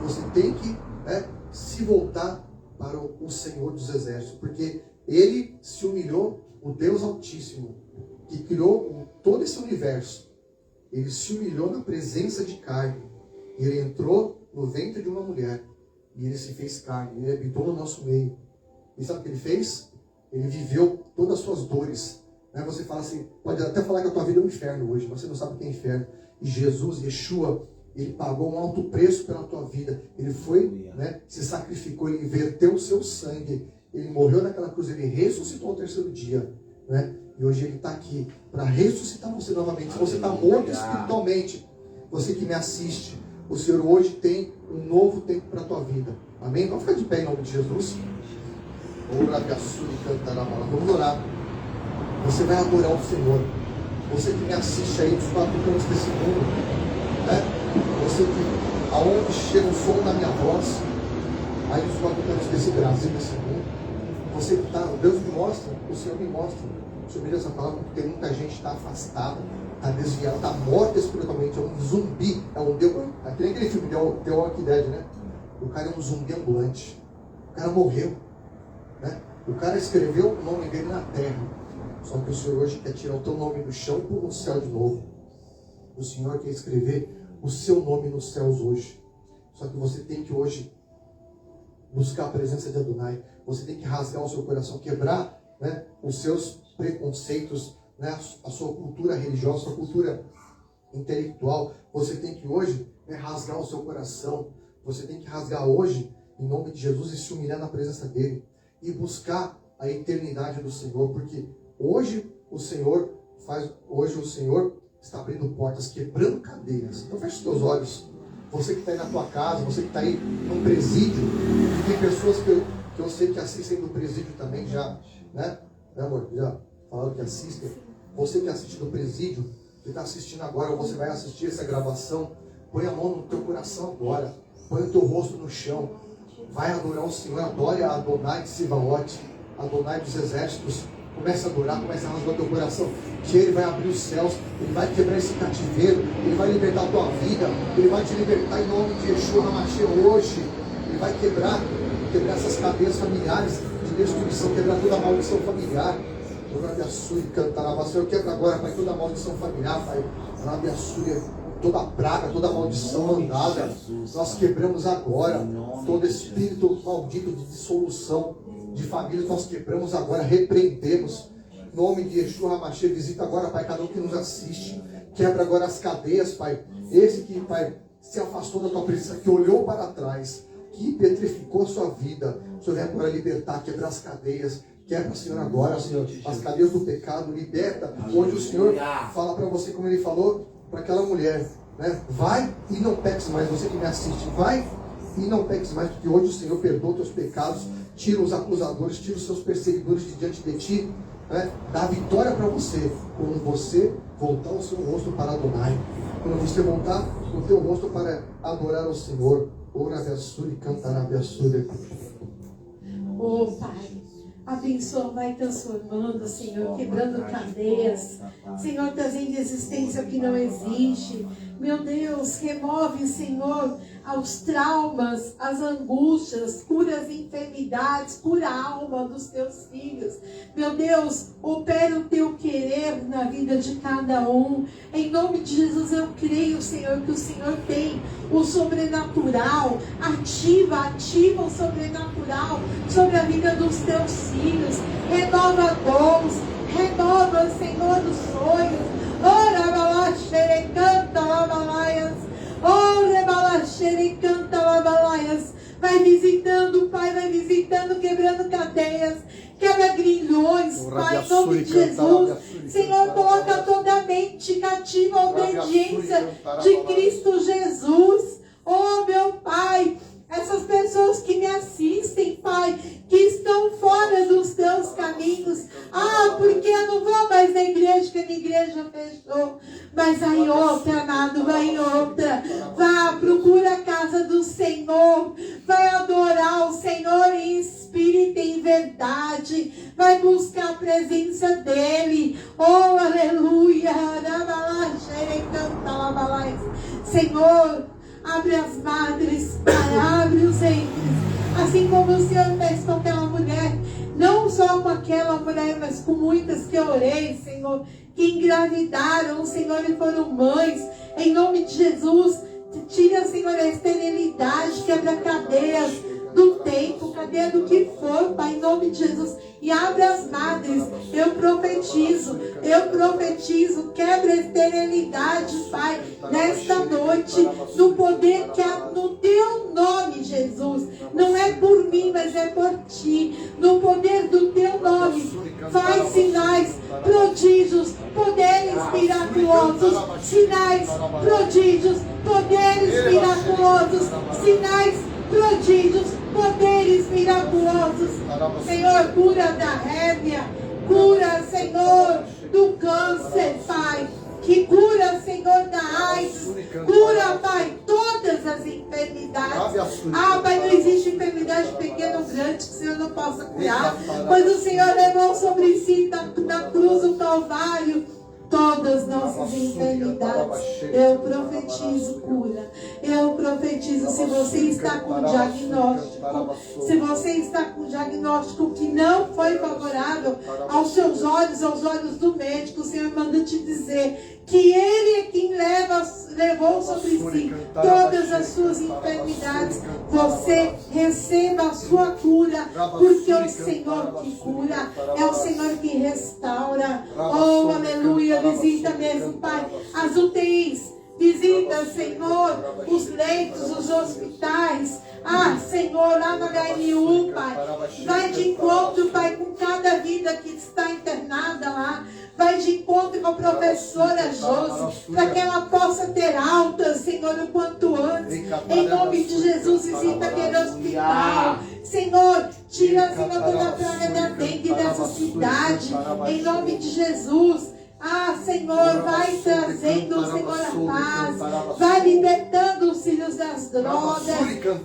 Você tem que, né, se voltar para o Senhor dos Exércitos, porque Ele se humilhou, o Deus Altíssimo, que criou todo esse universo. Ele se humilhou na presença de carne. Ele entrou no ventre de uma mulher. E Ele se fez carne. Ele habitou no nosso meio. E sabe o que Ele fez? Ele viveu todas as suas dores. Né? Você fala assim, pode até falar que a tua vida é um inferno hoje. Você não sabe o que é inferno. E Jesus, Yeshua, Ele pagou um alto preço pela tua vida. Ele foi, né, se sacrificou. Ele verteu o seu sangue. Ele morreu naquela cruz. Ele ressuscitou ao terceiro dia. Né? E hoje Ele está aqui para ressuscitar você novamente. Se você está morto espiritualmente, você que me assiste, o Senhor hoje tem um novo tempo para a tua vida. Amém? Vamos ficar de pé em nome de Jesus. Vamos orar. Você vai adorar o Senhor. Você que me assiste aí dos 4 cantos desse mundo, né? Você que, aonde chega o som da minha voz, aí dos 4 cantos desse Brasil, desse mundo, você que está, Deus me mostra, o Senhor me mostra sobre essa palavra, porque muita gente está afastada, está desviada, está morta espiritualmente, é um zumbi, é um Deus, é que nem aquele filme The Walking Dead, né? O cara é um zumbi ambulante, o cara morreu, né? O cara escreveu o nome dele na terra, só que o Senhor hoje quer tirar o teu nome do chão e pôr no céu de novo. O Senhor quer escrever o seu nome nos céus hoje, só que você tem que hoje buscar a presença de Adonai, você tem que rasgar o seu coração, quebrar, né, os seus preconceitos, né, a sua cultura religiosa, a sua cultura intelectual. Você tem que hoje, né, rasgar o seu coração. Você tem que rasgar hoje, em nome de Jesus, e se humilhar na presença dEle. E buscar a eternidade do Senhor. Porque hoje o Senhor está abrindo portas, quebrando cadeias. Então feche os teus olhos. Você que está aí na tua casa, você que está aí no presídio. Tem pessoas que eu sei que assistem do presídio também já, né? Amor, já falaram que assistem. Você que assiste do presídio, que está assistindo agora, ou você vai assistir essa gravação, põe a mão no teu coração agora, põe o teu rosto no chão, vai adorar o Senhor, adore a Adonai de Sivaote, Adonai dos exércitos, comece a adorar, comece a rasgar o teu coração, que Ele vai abrir os céus, Ele vai quebrar esse cativeiro, Ele vai libertar a tua vida, Ele vai te libertar em nome de Yeshua HaMashiach hoje, Ele vai quebrar essas cadeias familiares de destruição, quebrar toda a maldição familiar. Senhor, quebra agora, Pai, toda a maldição familiar, Pai. Toda a praga, toda a maldição mandada, nós quebramos agora. Todo espírito maldito de dissolução de famílias, nós quebramos agora, repreendemos. Em nome de Yeshua HaMashiach, visita agora, Pai, cada um que nos assiste. Quebra agora as cadeias, Pai. Esse que, Pai, se afastou da tua presença, que olhou para trás, que petrificou a sua vida. O Senhor vem agora libertar, quebrar as cadeias. Quebra, Senhor, agora, Senhor, as cadeias do pecado, liberta. Onde o Senhor fala para você, como Ele falou para aquela mulher, né? Vai e não peques mais. Você que me assiste, vai e não peques mais, porque hoje o Senhor perdoa os teus pecados, tira os acusadores, tira os seus perseguidores de diante de ti, né? Dá vitória para você, quando você voltar o seu rosto para Adonai, quando você voltar o teu rosto para adorar o Senhor. Ora Veassuri, cantará Veassuri. Oh, Pai, abençoa, vai transformando, Senhor, quebrando cadeias, Senhor, trazendo existência que não existe. Meu Deus, remove, Senhor, os traumas, as angústias, cura as enfermidades, cura a alma dos teus filhos. Meu Deus, opera o teu querer na vida de cada um. Em nome de Jesus, eu creio, Senhor, que o Senhor tem o sobrenatural. Ativa o sobrenatural sobre a vida dos teus filhos. Renova dons, renova, Senhor, os sonhos. Ora, balaxere, canta, labalaias. Ora, balaxere, canta, labalaias. Vai visitando, Pai, vai visitando, quebrando cadeias, quebra grilhões, Pai, em nome de Jesus. Senhor, coloca toda a mente cativa à obediência de Cristo Jesus. Oh, meu Pai, é essas pessoas que me assistem, Pai, que estão fora dos teus caminhos. Porque eu não vou mais na igreja, que a minha igreja fechou. Mas vai em outra, amado, vai em outra. Vá, procura a casa do Senhor. Vai adorar o Senhor em espírito e em verdade. Vai buscar a presença dEle. Oh, aleluia. Senhor, abre as madres, Pai, abre os ventres. Assim como o Senhor fez com aquela mulher. Não só com aquela mulher, mas com muitas que eu orei, Senhor, que engravidaram, Senhor, e foram mães. Em nome de Jesus, tira, Senhor, a esterilidade, quebra cadeias do tempo, cadeia do que for, Pai, em nome de Jesus. E abre as madres. Eu profetizo, quebra a esterilidade, Pai, nesta noite, no poder que há no teu nome, Jesus. Não é por mim, mas é por ti. No poder do teu nome, faz sinais, prodígios, poderes miraculosos, sinais, prodígios, poderes miraculosos, sinais, prodígios, poderes miraculosos. Senhor, cura da hérnia, cura, Senhor, do câncer, Pai. Que cura, Senhor, da AIDS. Cura, Pai, todas as enfermidades. Pai, não existe enfermidade pequena ou grande que o Senhor não possa curar. Pois o Senhor levou sobre si na cruz do Calvário todas nossas enfermidades. Eu profetizo cura. Eu profetizo, se você está com diagnóstico, se você está com diagnóstico que não foi favorável aos seus olhos, aos olhos do médico, o Senhor manda te dizer que Ele é quem levou sobre si todas as suas enfermidades. Você receba a sua cura, porque é o Senhor que cura, é o Senhor que restaura. Oh, aleluia. Visita mesmo, Pai, as UTIs. Visita, Senhor, os leitos, os hospitais. Senhor, lá no HNU, Pai. Vai de encontro, Pai, com cada vida que está internada lá. Vai de encontro com a professora Josi, para que ela possa ter alta, Senhor, o quanto antes. Em nome de Jesus, visita aquele hospital. Senhor, tira, Senhor, toda a praga da dengue dessa cidade. Em nome de Jesus. Senhor, vai trazendo, Senhor, a paz. Vai libertando os filhos das drogas.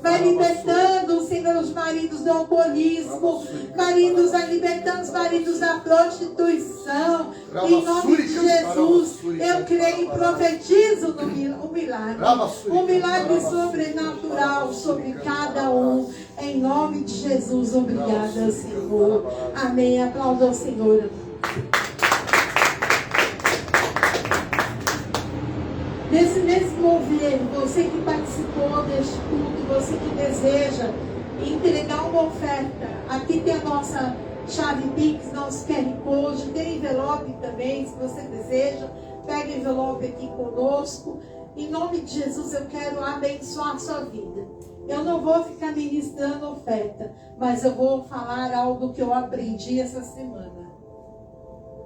Vai libertando, Senhor, os maridos do alcoolismo. Vai libertando os maridos da prostituição. Em nome de Jesus, eu creio e profetizo um milagre. Um milagre sobrenatural sobre cada um. Em nome de Jesus, obrigada, Senhor. Amém. Aplauda o Senhor. Nesse mover, você que participou deste culto, você que deseja entregar uma oferta, aqui tem a nossa chave Pix, nosso QR Code, tem envelope também, se você deseja, pega o envelope aqui conosco. Em nome de Jesus, eu quero abençoar a sua vida. Eu não vou ficar ministrando oferta, mas eu vou falar algo que eu aprendi essa semana.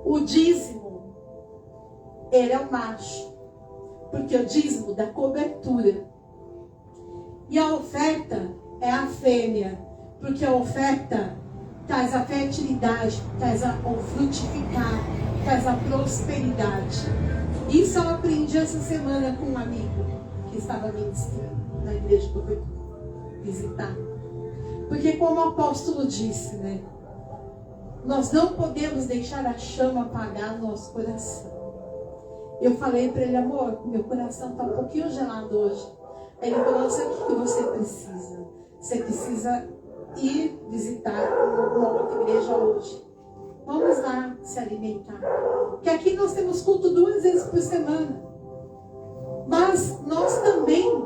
O dízimo, ele é o macho. Porque o dízimo dá cobertura. E a oferta é a fêmea. Porque a oferta traz a fertilidade, traz o frutificar, traz a prosperidade. Isso eu aprendi essa semana com um amigo que estava ministrando na igreja que eu fui visitar. Porque como o apóstolo disse, né? Nós não podemos deixar a chama apagar no nosso coração. Eu falei para ele, amor, meu coração está um pouquinho gelado hoje. Ele falou, sabe o que você precisa? Você precisa ir visitar uma outra igreja hoje. Vamos lá se alimentar. Porque aqui nós temos culto 2 vezes por semana. Mas nós também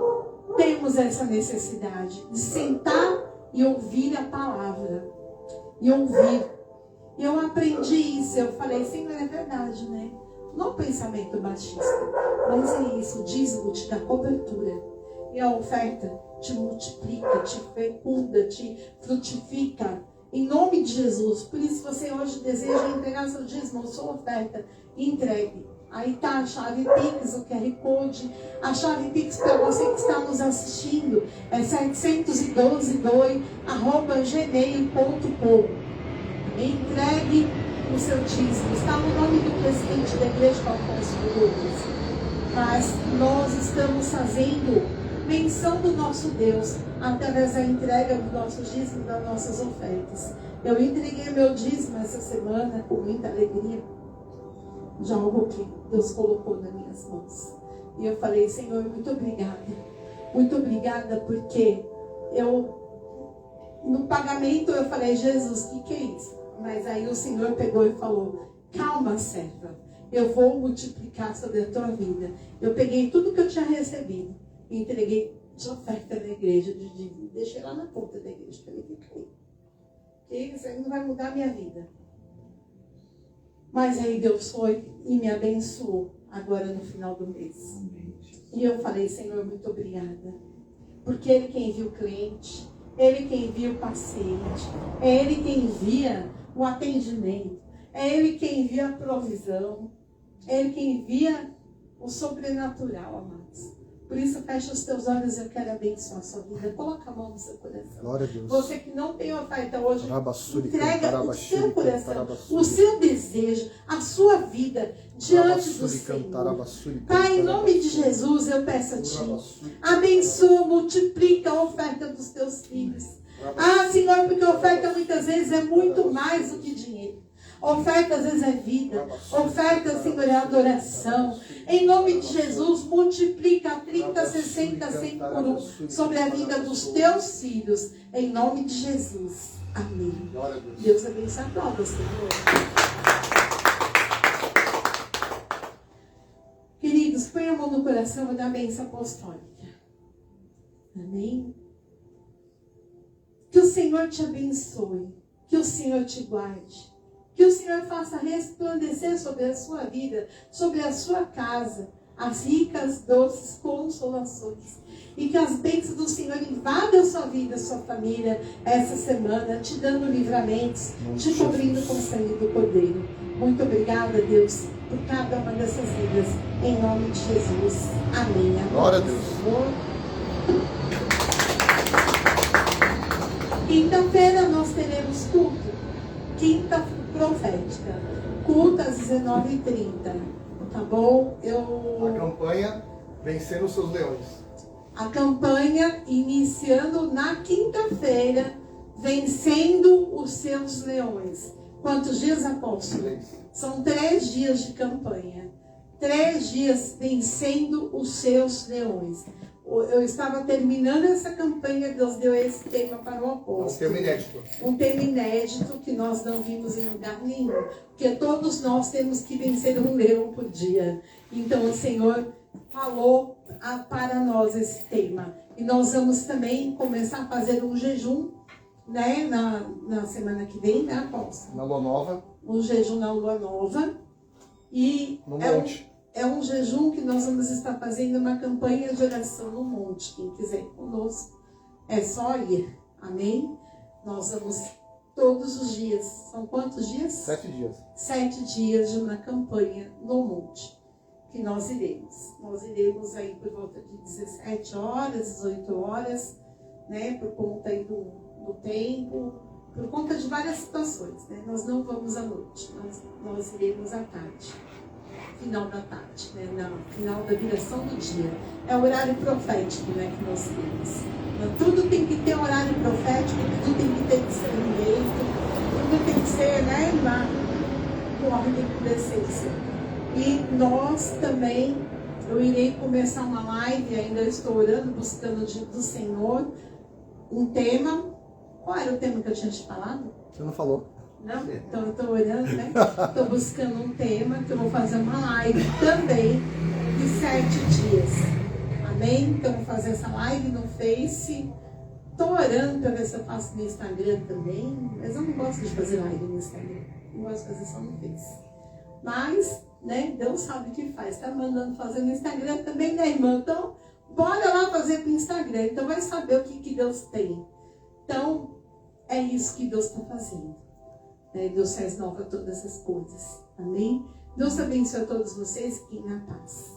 temos essa necessidade de sentar e ouvir a palavra. E ouvir. E eu aprendi isso. Eu falei, Senhor, é verdade, né? Não pensamento machista, mas é isso, o dízimo te dá cobertura. E a oferta te multiplica, te fecunda, te frutifica. Em nome de Jesus. Por isso, você hoje deseja entregar seu dízimo, sua oferta, entregue. Aí está a chave Pix, o QR Code. A chave Pix para você que está nos assistindo é 712.gmail.com. Entregue o seu dízimo. Está no nome do presidente da igreja, do apóstolo Lucas. Mas nós estamos fazendo menção do nosso Deus através da entrega do nosso dízimo, das nossas ofertas. Eu entreguei meu dízimo essa semana com muita alegria, de algo que Deus colocou nas minhas mãos. E eu falei, Senhor, muito obrigada. Muito obrigada, porque no pagamento eu falei, Jesus, o que é isso? Mas aí o Senhor pegou e falou, calma, serva, eu vou multiplicar sobre a tua vida. Eu peguei tudo que eu tinha recebido e entreguei de oferta na igreja, de dízimo. Deixei lá na ponta da igreja, falei, fica aí. Porque isso aí não vai mudar a minha vida. Mas aí Deus foi e me abençoou agora no final do mês. E eu falei, Senhor, muito obrigada. Porque Ele quem envia o cliente, Ele quem envia o paciente, é Ele quem envia o atendimento, é Ele quem envia a provisão, é Ele quem envia o sobrenatural, amados. Por isso, fecha os teus olhos e eu quero abençoar a sua vida. Coloca a mão no seu coração. Glória a Deus. Você que não tem oferta hoje, entrega o seu coração, o seu desejo, a sua vida diante do Senhor. Pai, em nome de Jesus, eu peço a Ti, abençoa, multiplica a oferta dos teus filhos. Ah, Senhor, porque a oferta muitas vezes é muito mais do que dinheiro. Oferta às vezes é vida. Oferta, Senhor, é adoração. Em nome de Jesus, multiplica 30, 60, 100 por 1 sobre a vida dos teus filhos. Em nome de Jesus. Amém. Deus abençoe a todos, Senhor. Queridos, põe a mão no coração da bênção apostólica. Amém. Que o Senhor te abençoe. Que o Senhor te guarde. Que o Senhor faça resplandecer sobre a sua vida, sobre a sua casa, as ricas, doces consolações. E que as bênçãos do Senhor invadam a sua vida, a sua família, essa semana, te dando livramentos, te cobrindo com o sangue do Cordeiro. Muito obrigada, Deus, por cada uma dessas vidas. Em nome de Jesus. Amém. Glória a Deus. Quinta-feira nós teremos culto. Quinta profética. Culto às 19h30. Tá bom? A campanha Vencendo os Seus Leões. A campanha iniciando na quinta-feira, Vencendo os Seus Leões. Quantos dias, apóstolo? 3. São 3 dias de campanha. 3 dias vencendo os seus leões. Eu estava terminando essa campanha, Deus deu esse tema para o apóstolo. Um tema inédito. Um tema inédito que nós não vimos em lugar nenhum. Porque todos nós temos que vencer um leão por dia. Então o Senhor falou para nós esse tema. E nós vamos também começar a fazer um jejum, né, na semana que vem, né, apóstolo? Na Lua Nova. Um jejum na Lua Nova. E no monte. É um jejum que nós vamos estar fazendo uma campanha de oração no monte. Quem quiser ir conosco, é só ir. Amém? Nós vamos todos os dias. São quantos dias? 7 dias. 7 dias de uma campanha no monte. Que nós iremos. Nós iremos aí por volta de 17 horas, 18 horas, né? Por conta aí do tempo, por conta de várias situações, né? Nós não vamos à noite, nós iremos à tarde. Final da tarde, né? No final da viração do dia. É o horário profético, né, que nós temos. Tudo tem que ter horário profético, tudo tem que ter discernimento, tudo tem que ser, né, com ordem e decência. E nós também, eu irei começar uma live, ainda estou orando, buscando do Senhor, um tema. Qual era o tema que eu tinha te falado? Você não falou. Não? Então eu estou orando, né? Estou buscando um tema que eu vou fazer uma live também de 7 dias. Amém? Então eu vou fazer essa live no Face. Estou orando para ver se eu faço no Instagram também. Mas eu não gosto de fazer live no Instagram. Eu gosto de fazer só no Face. Mas, né? Deus sabe o que faz. Está mandando fazer no Instagram também, né, irmã? Então, bora lá fazer pro Instagram. Então vai saber o que Deus tem. Então, É isso que Deus está fazendo. Deus faz nova todas as coisas. Amém? Deus abençoe a todos vocês e na paz.